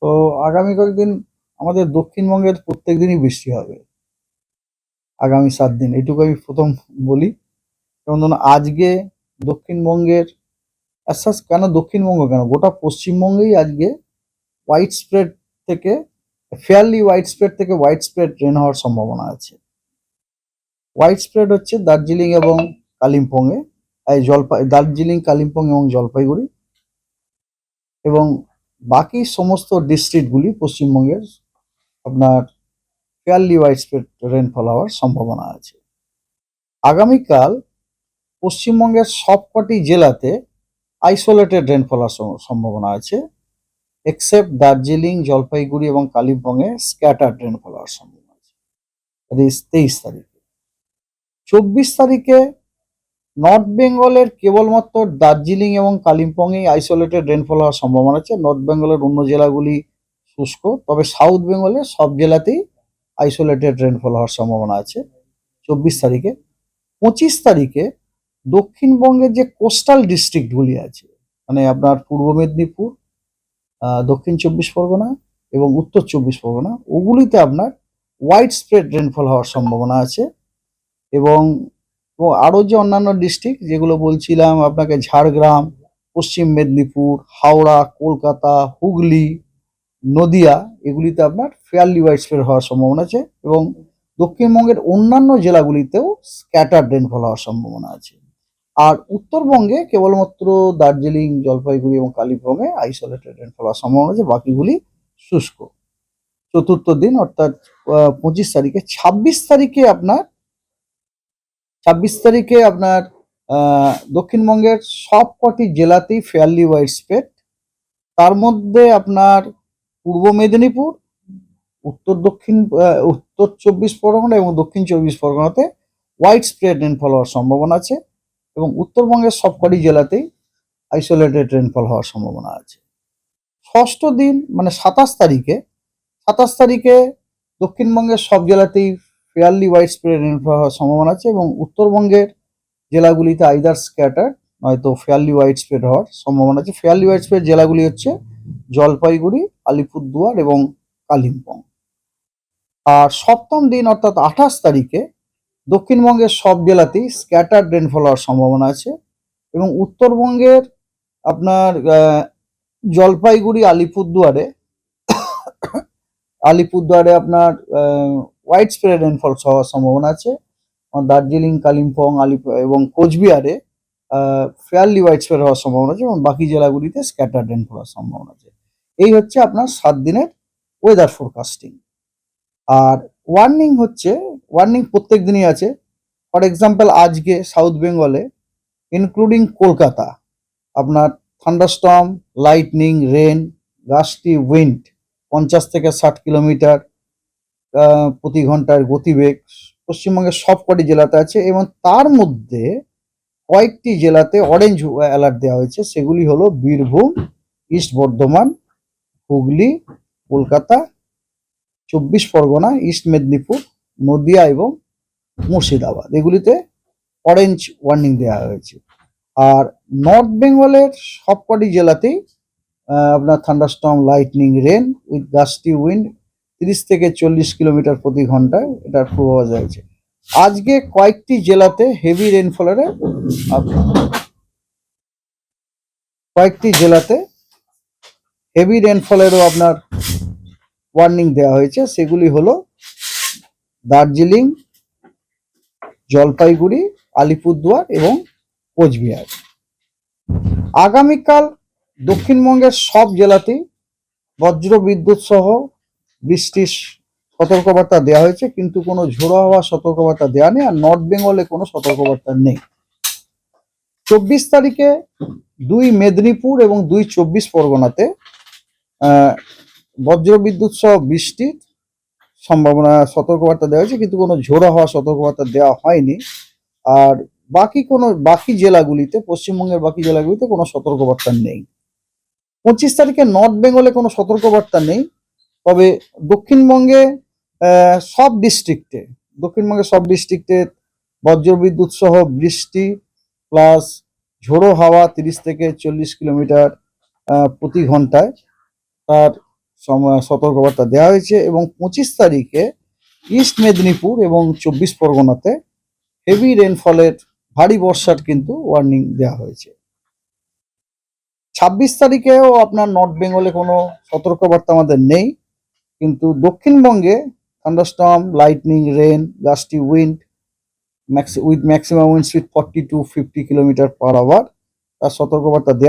তো আগামী কয়েকদিন আমাদের দক্ষিণবঙ্গের প্রত্যেক দিনই বৃষ্টি হবে। আগামী 7 দিন এটুকু আমি প্রথম বলি। যেমন ধরুন আজকে দক্ষিণবঙ্গের কেন দক্ষিণবঙ্গ কেন গোটা পশ্চিমবঙ্গেই আজকে হোয়াইট স্প্রেড থেকে ফেয়ারলি হোয়াইট স্প্রেড থেকে হোয়াইট স্প্রেড রেন হওয়ার সম্ভাবনা আছে। হোয়াইট স্প্রেড হচ্ছে দার্জিলিং এবং কালিম্পংয়ে, দার্জিলিং, কালিম্পং এবং জলপাইগুড়ি এবং বাকি সমস্ত ডিস্ট্রিক্টগুলি পশ্চিমবঙ্গের আপনার ফেয়ারলি হোয়াইট স্প্রেড রেনফল হওয়ার সম্ভাবনা আছে। আগামীকাল পশ্চিমবঙ্গের সবকটি জেলাতে আইসোলেটেড রেনফল হওয়ার সম্ভাবনা আছে, এক্সেপ্ট দার্জিলিং, জলপাইগুড়ি এবং কালিম্পংয়ে স্ক্যাটার্ড রেনফল হওয়ার সম্ভাবনা আছে। 23 তারিখে। 24 তারিখে নর্থ বেঙ্গলের কেবলমাত্র দার্জিলিং এবং কালিম্পংয়ে আইসোলেটেড রেনফল হওয়ার সম্ভাবনা আছে। নর্থ বেঙ্গলের অন্য জেলাগুলি শুষ্ক, তবে সাউথ বেঙ্গলের সব জেলাতেই আইসোলেটেড রেনফল হওয়ার সম্ভাবনা আছে 24 তারিখে। 25 তারিখে দক্ষিণবঙ্গের যে কোস্টাল ডিস্ট্রিক্টগুলি আছে, মানে আপনার পূর্ব মেদিনীপুর, দক্ষিণ 24 পরগনা এবং উত্তর 24 পরগনা, ওগুলিতে আপনার হোয়াইট স্প্রেড রেনফল হওয়ার সম্ভাবনা আছে। এবং আরও যে অন্যান্য ডিস্ট্রিক্ট যেগুলো বলছিলাম আপনাকে, ঝাড়গ্রাম, পশ্চিম মেদিনীপুর, হাওড়া, কলকাতা, হুগলি, নদিয়া, এগুলিতে আপনার ফেয়ারলি হোয়াইট স্প্রেড হওয়ার সম্ভাবনা আছে। এবং দক্ষিণবঙ্গের অন্যান্য জেলাগুলিতেও স্ক্যাটার্ড রেনফল হওয়ার সম্ভাবনা আছে। আর উত্তরবঙ্গে কেবলমাত্র দার্জিলিং, জলপাইগুড়ি এবং কালিম্পংয়ে আইসোলেটেড রেনফল হওয়ার সম্ভাবনা আছে, বাকিগুলি শুষ্ক। চতুর্থ দিন অর্থাৎ 25 তারিখে। 26 তারিখে আপনার দক্ষিণবঙ্গের সবকটি জেলাতেই ফেয়ারলি হোয়াইট স্প্রেড। তার মধ্যে আপনার পূর্ব মেদিনীপুর, উত্তর 24 পরগনা এবং দক্ষিণ 24 পরগনাতে হোয়াইট স্প্রেড রেনফল হওয়ার সম্ভাবনা আছে এবং উত্তরবঙ্গের সবকটি জেলাতেই আইসোলেটেড রেনফল হওয়ার সম্ভাবনা আছে। ষষ্ঠ দিন মানে 27 তারিখে দক্ষিণবঙ্গের সব জেলাতেই ফেয়ারলি হোয়াইট স্প্রেড রেনফল হওয়ার সম্ভাবনা আছে এবং উত্তরবঙ্গের জেলাগুলিতে আইদার স্ক্যাটার নয়তো ফেয়ারলি হোয়াইট স্প্রেড হওয়ার সম্ভাবনা আছে। ফেয়ারলি হোয়াইট স্প্রেড জেলাগুলি হচ্ছে জলপাইগুড়ি, আলিপুরদুয়ার এবং কালিম্পং। আর সপ্তম দিন অর্থাৎ 28 তারিখে দক্ষিণবঙ্গের সব জেলাতেই স্ক্যাটার্ড রেনফল হওয়ার সম্ভাবনা আছে এবং উত্তরবঙ্গের আপনার জলপাইগুড়ি, আলিপুরদুয়ারে আপনার হোয়াইট স্প্রেড রেনফল হওয়ার সম্ভাবনা আছে। দার্জিলিং, কালিম্পং, এবং কোচবিহারে ফেয়ারলি হোয়াইট স্প্রেড হওয়ার সম্ভাবনা আছে এবং বাকি জেলাগুলিতে স্ক্যাটার্ড রেনফল হওয়ার সম্ভাবনা আছে। এই হচ্ছে আপনার 7 দিনের ওয়েদার ফোরকাস্টিং। আর ওয়ার্নিং প্রত্যেক দিনই আছে। ফর এক্সাম্পল আজকে সাউথ বেঙ্গলে ইনক্লুডিং কলকাতা আপনার thunderstorm, lightning, rain, gusty wind 50 থেকে 60 কিলোমিটার প্রতি ঘন্টার গতিবেগ পশ্চিমবঙ্গের সবকটি জেলাতে আছে এবং তার মধ্যে কয়েকটি জেলাতে অরেঞ্জ অ্যালার্ট দেওয়া হয়েছে। সেগুলি হলো বীরভূম, ইস্ট বর্ধমান, হুগলি, কলকাতা, 24 পরগনা, ইস্ট মেদিনীপুর, নদিয়া এবং মুর্শিদাবাদ। এগুলিতে অরেঞ্জ ওয়ার্নিং দেওয়া হয়েছে। আর নর্থ বেঙ্গলের সবকটি জেলাতেই আপনার thunderstorm, lightning, rain with gusty wind 30 থেকে 40 কিলোমিটার প্রতি ঘন্টায় এটার পূর্বাভাস রয়েছে। আজকে কয়েকটি জেলাতে হেভি রেনফলের রেনফলেরও আপনার ওয়ার্নিং দেওয়া হয়েছে। সেগুলি হলো দার্জিলিং, জলপাইগুড়ি, আলিপুরদুয়ার এবং কোচবিহার। আগামীকাল দক্ষিণবঙ্গের সব জেলাতেই বজ্র বিদ্যুৎ সহ বৃষ্টির সতর্কবার্তা দেওয়া হয়েছে, কিন্তু কোনো ঝোড়ো হাওয়ার সতর্কবার্তা দেওয়া নেই। আর নর্থ বেঙ্গলে কোনো সতর্কবার্তা নেই। 24 তারিখে 2 মেদিনীপুর এবং 2 24 পরগনাতে বজ্র বিদ্যুৎ সহ বৃষ্টির সম্ভাবনা সতর্কবার্তা দেওয়া হয়েছে, কিন্তু কোনো ঝোড়ো হাওয়ার সতর্কবার্তা দেওয়া হয়নি। আর বাকি জেলাগুলিতে, পশ্চিমবঙ্গের বাকি জেলাগুলিতে কোনো সতর্কবার্তা নেই। 25 তারিখে নর্থ বেঙ্গলে কোনো সতর্কবার্তা নেই, তবে দক্ষিণবঙ্গে সব ডিস্ট্রিক্টে বজ্রবিদ্যুৎ সহ বৃষ্টি প্লাস ঝোড়ো হাওয়া 30 থেকে 40 কিলোমিটার প্রতি ঘন্টায়, তার সতর্কবার্তা দেওয়া হয়েছে এবং 25 তারিখে ইস্ট মেদিনীপুর এবং 24 পরগনাতে হেভি রেনফলের ভারী বর্ষার কিন্তু ওয়ার্নিং দেওয়া হয়েছে। 26 তারিখেও আপনার নর্থ বেঙ্গলে কোনো সতর্কবার্তা আমাদের নেই, কিন্তু দক্ষিণবঙ্গে thunderstorm, lightning, rain, gusty wind with maximum wind speed 40 to 50 kilometre per hour তার সতর্কবার্তা দেওয়া